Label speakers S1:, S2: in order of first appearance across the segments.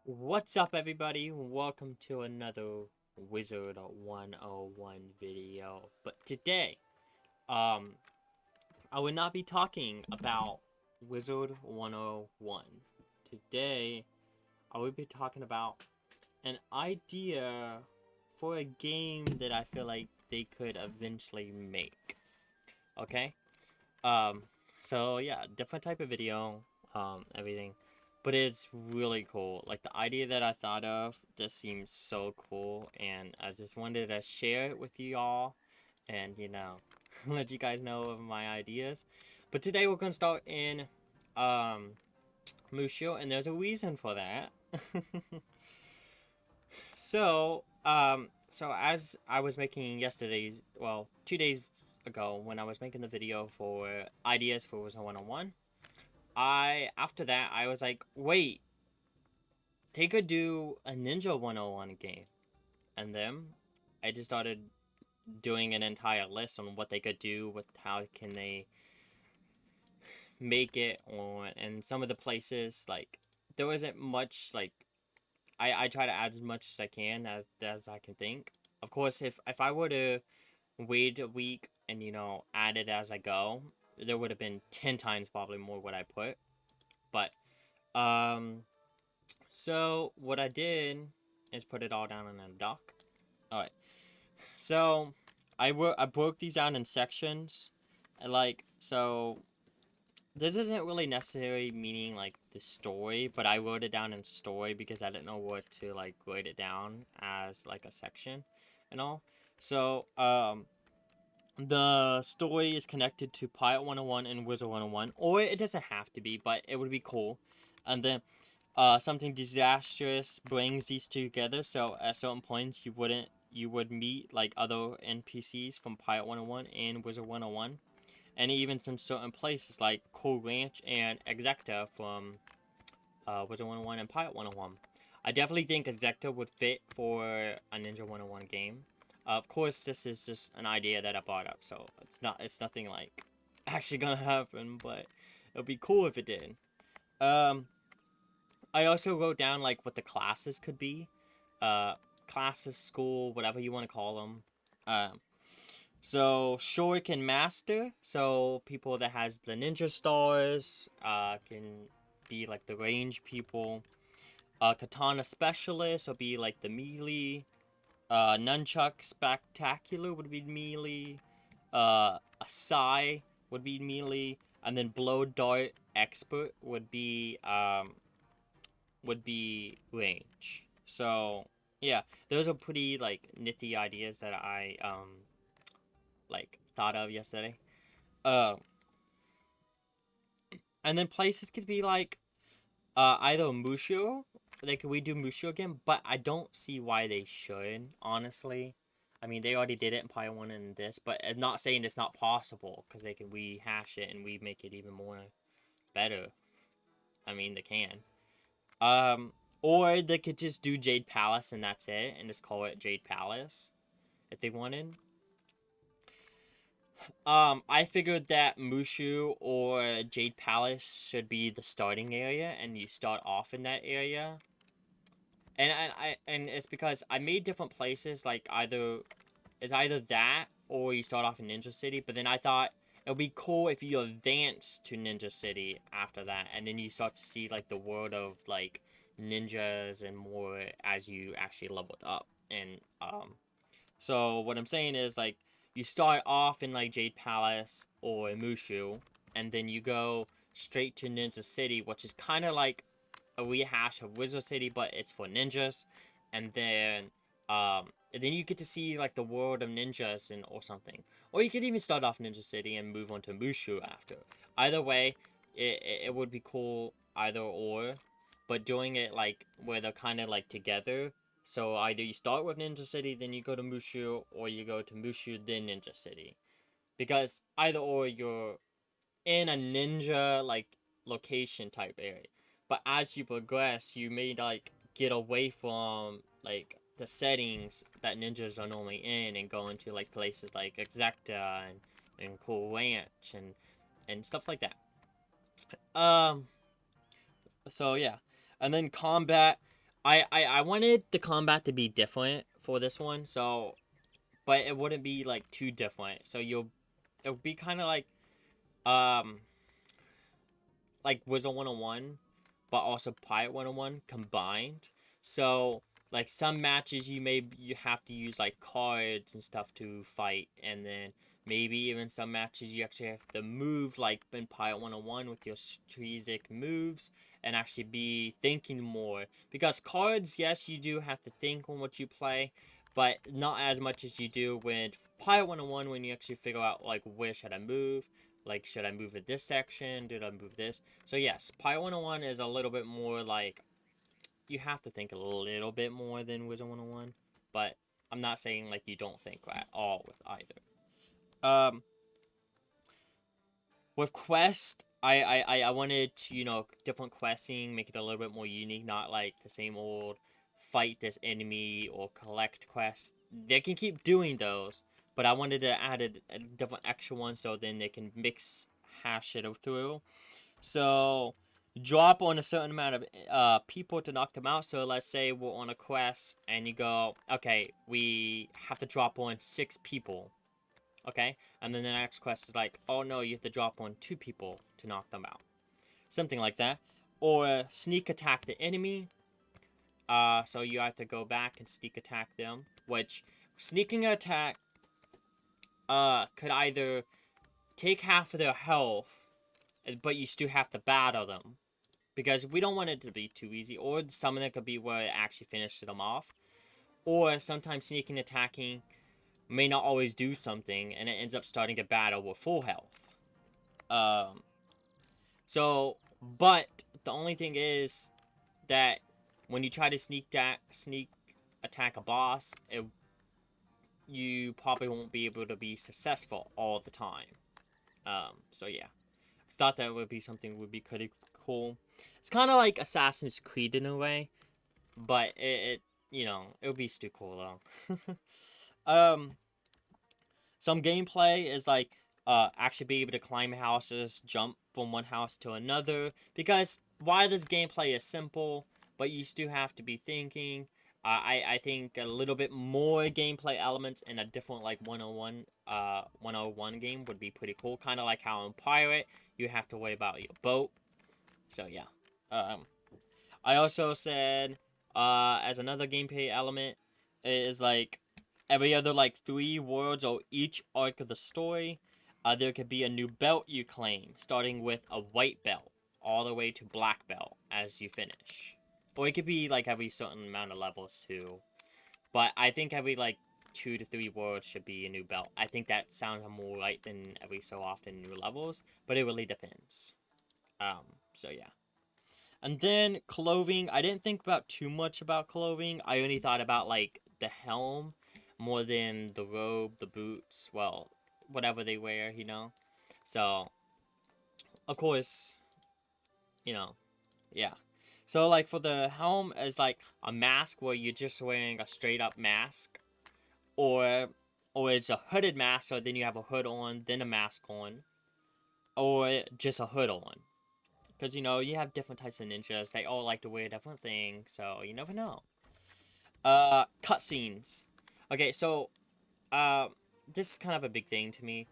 S1: What's up, everybody? Welcome to another Wizard 101 video. But today, I will not be talking about Wizard 101. Today, I will be talking about an idea for a game that I feel like they could eventually make. Okay? Um, so yeah, different type of video, everything. But it's really cool. Like, the idea that I thought of just seems so cool, and I just wanted to share it with you all and, let you guys know of my ideas. But today we're going to start in, um, Musho, and there's a reason for that. So as I was making yesterday's, well, 2 days ago, when I was making the video for ideas for Wizard 101, after that, I was like, wait, they could do a Ninja 101 game. And then I just started doing an entire list on what they could do, with how can they make it on, and some of the places, like, there wasn't much, like, I try to add as much as I can, as I can think. Of course, if I were to wait a week and, add it as I go, there would have been 10 times probably more what I put. But, um, so what I did is put it all down in a doc. Alright, so I broke these down in sections. So this isn't really necessary meaning like the story, but I wrote it down in story because I didn't know what to like write it down as like a section and all. So the story is connected to Pilot 101 and Wizard 101, or it doesn't have to be, but it would be cool. And then something disastrous brings these two together, so at certain points you would meet like other NPCs from Pilot 101 and Wizard 101, and even some certain places like Cool Ranch and Execta from Wizard 101 and Pilot 101. I definitely think Execta would fit for a Ninja 101 game. Of course, this is just an idea that I brought up, so it's nothing like actually gonna happen, but it would be cool if it did. Um, I also wrote down like what the classes could be, uh, classes, school, whatever you want to call them. So Shuriken Master, so people that has the ninja stars, can be like the range people. Katana Specialist will be like the melee. Nunchuck Spectacular would be melee. Asai would be melee, and then Blow Dart Expert would be range. So yeah, those are pretty like nifty ideas that I like thought of yesterday. Uh, and then places could be like either Mushu. Like, we do Mushu again, but I don't see why they should, honestly. I mean, they already did it in Pi 1 and this, but I'm not saying it's not possible, because they can rehash it and we make it even more better. I mean, they can. Um, or they could just do Jade Palace and that's it, and just call it Jade Palace, if they wanted. I figured that Mushu or Jade Palace should be the starting area, and you start off in that area. And it's because I made different places, like either that or you start off in Ninja City, but then I thought it would be cool if you advance to Ninja City after that, and then you start to see like the world of like ninjas and more as you actually leveled up. And so what I'm saying is, like, you start off in like Jade Palace or Mushu, and then you go straight to Ninja City, which is kind of like a rehash of Wizard City, but it's for ninjas. And then you get to see like the world of ninjas and or something. Or you could even start off Ninja City and move on to Mushu after. Either way, it would be cool either or, but doing it like where they're kind of like together. So either you start with Ninja City, then you go to Mushu, or you go to Mushu, then Ninja City. Because either or, you're in a ninja like location type area. But as you progress, you may like get away from like the settings that ninjas are normally in and go into like places like Execta and Cool Ranch and stuff like that. Um so yeah. And then combat. I wanted the combat to be different for this one, so but it wouldn't be like too different. So it would be kind of um like Wizard 101, but also Pirate 101 combined. So like some matches you have to use like cards and stuff to fight, and then maybe even some matches you actually have to move like in Pirate 101 with your strategic moves and actually be thinking more. Because cards, yes, you do have to think on what you play, but not as much as you do with Pirate 101 when you actually figure out like where should I move, like should I move in this section, did I move this. So yes, Pi 101 is a little bit more like, you have to think a little bit more than Wizard 101, but I'm not saying like you don't think at all with either. Um, with Quest, I wanted to, different questing, make it a little bit more unique, not like the same old fight this enemy or collect quest. They can keep doing those, but I wanted to add a different extra one so then they can hash it through. So drop on a certain amount of people to knock them out. So let's say we're on a quest and you go, okay, we have to drop on 6 people. Okay? And then the next quest is like, oh no, you have to drop on 2 people to knock them out. Something like that. Or sneak attack the enemy. So you have to go back and sneak attack them. Which, sneaking attack could either take half of their health, but you still have to battle them. Because we don't want it to be too easy, or some of them could be where it actually finishes them off. Or sometimes sneaking attacking may not always do something, and it ends up starting a battle with full health. Um, but the only thing is that when you try to sneak attack a boss, you probably won't be able to be successful all the time. So yeah, I thought that would be something would be pretty cool. It's kind of like Assassin's Creed in a way, but it would be still cool though. um, some gameplay is like actually be able to climb houses, jump from one house to another. Because while this gameplay is simple, but you still have to be thinking. I think a little bit more gameplay elements in a different like 101 game would be pretty cool. Kind of like how in Pirate you have to worry about your boat. So yeah. Um, I also said, as another gameplay element, is like every other like 3 worlds or each arc of the story, there could be a new belt you claim, starting with a white belt all the way to black belt as you finish. Or it could be like every certain amount of levels too. But I think every like 2 to 3 worlds should be a new belt. I think that sounds more right than every so often new levels, but it really depends. So yeah. And then clothing, I didn't think about too much about clothing. I only thought about like the helm more than the robe, the boots, well, whatever they wear. So, of course, you know, yeah. So like for the helm is like a mask where you're just wearing a straight up mask, or it's a hooded mask, so then you have a hood on, then a mask on, or just a hood on. Because, you have different types of ninjas. They all like to wear different things, so you never know. Cutscenes. Okay, so, uh, this is kind of a big thing to me.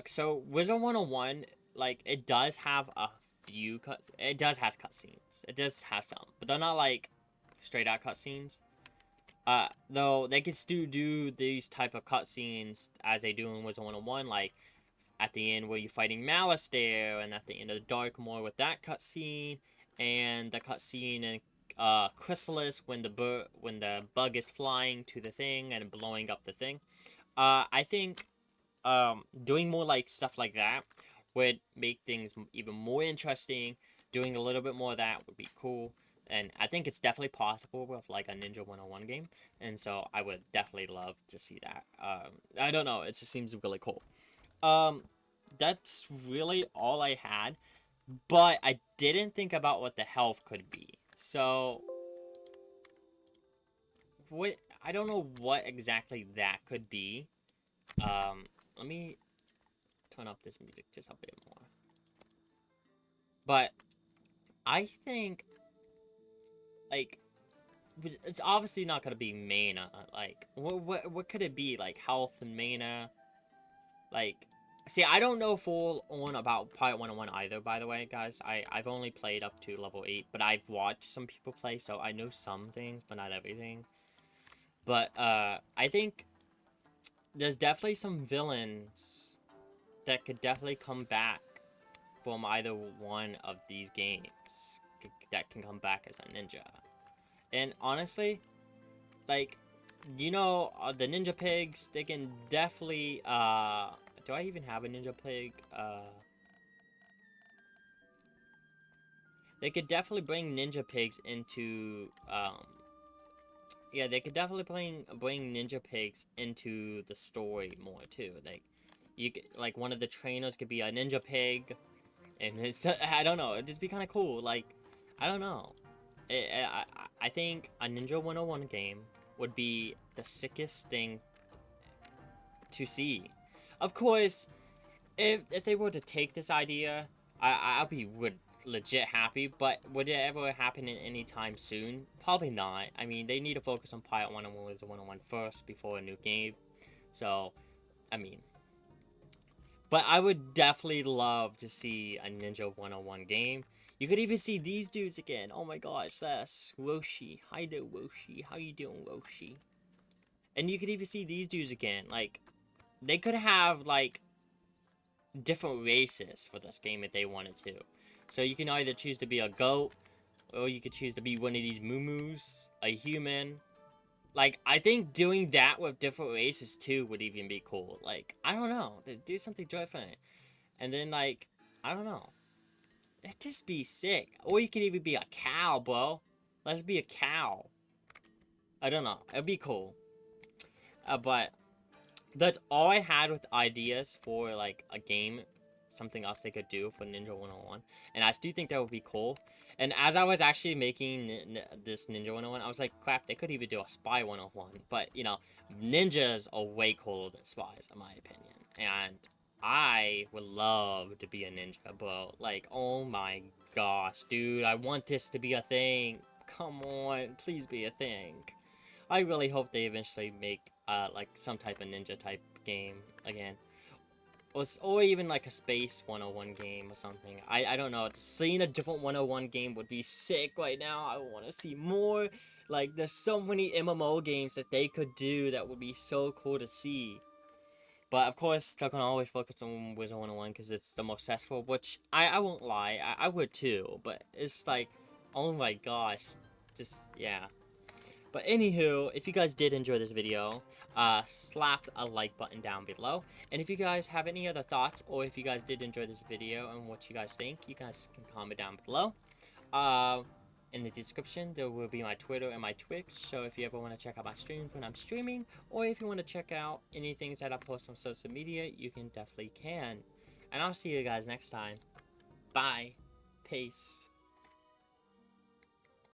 S1: So, Wizard 101, like, it does have a few cuts. It does have cutscenes. It does have some. But they're not, like, straight out cutscenes. Though, they can still do these type of cutscenes as they do in Wizard 101, like, at the end where you're fighting Malistaire, and at the end of the Darkmoor with that cutscene, and the cutscene in Chrysalis when the bug is flying to the thing and blowing up the thing. I think doing more like stuff like that would make things even more interesting. Doing a little bit more of that would be cool. And I think it's definitely possible with like a Ninja 101 game. And so I would definitely love to see that. I don't know. It just seems really cool. Um, that's really all I had, but I didn't think about what the health could be. So, what I don't know what exactly that could be. Let me turn up this music just a bit more. But I think like it's obviously not gonna be mana. Like, what could it be? Like, health and mana? Like, see, I don't know full on about Pilot 101 either, by the way, guys. I've only played up to level 8, but I've watched some people play, so I know some things, but not everything. But, I think there's definitely some villains that could definitely come back from either one of these games that can come back as a ninja. And honestly, like, you know, the ninja pigs, they can definitely, do I even have a ninja pig? They could definitely bring ninja pigs into, yeah, they could definitely bring ninja pigs into the story more, too. Like, you could, like, one of the trainers could be a ninja pig, and it's, I don't know, it'd just be kind of cool. Like, I don't know. I think a Ninja 101 game would be the sickest thing to see. Of course, if they were to take this idea, I'll be legit happy, but would it ever happen in any time soon? Probably not. I mean, they need to focus on Pilot 101 as a 101 first before a new game. So, I mean, but I would definitely love to see a Ninja 101 game. You could even see these dudes again. Oh my gosh, that's Roshi. Hi there, Roshi. How you doing, Roshi? And you could even see these dudes again. Like, they could have, like, different races for this game if they wanted to. So you can either choose to be a goat, or you could choose to be one of these moo-moos, a human. Like, I think doing that with different races too would even be cool. Like, I don't know, do something different. And then, like, I don't know. It'd just be sick. Or you could even be a cow, bro. Let's be a cow. I don't know. It'd be cool. But that's all I had with ideas for, like, a game. Something else they could do for Ninja 101. And I do think that would be cool. And as I was actually making this Ninja 101, I was like, crap, they could even do a Spy 101. But, you know, ninjas are way cooler than spies, in my opinion. And I would love to be a ninja, bro. Like, oh my gosh, dude, I want this to be a thing. Come on, please be a thing. I really hope they eventually make, like, some type of ninja type game again. Or even, like, a Space 101 game or something. I don't know. Seeing a different 101 game would be sick right now. I want to see more. Like, there's so many MMO games that they could do that would be so cool to see. But, of course, they're going to always focus on Wizard 101 because it's the most successful, which I won't lie. I would too. But it's like, oh my gosh. Just, yeah. But anywho, if you guys did enjoy this video, slap a like button down below. And if you guys have any other thoughts, or if you guys did enjoy this video and what you guys think, you guys can comment down below. In the description, there will be my Twitter and my Twitch, so if you ever want to check out my streams when I'm streaming, or if you want to check out any things that I post on social media, you can definitely can. And I'll see you guys next time. Bye. Peace.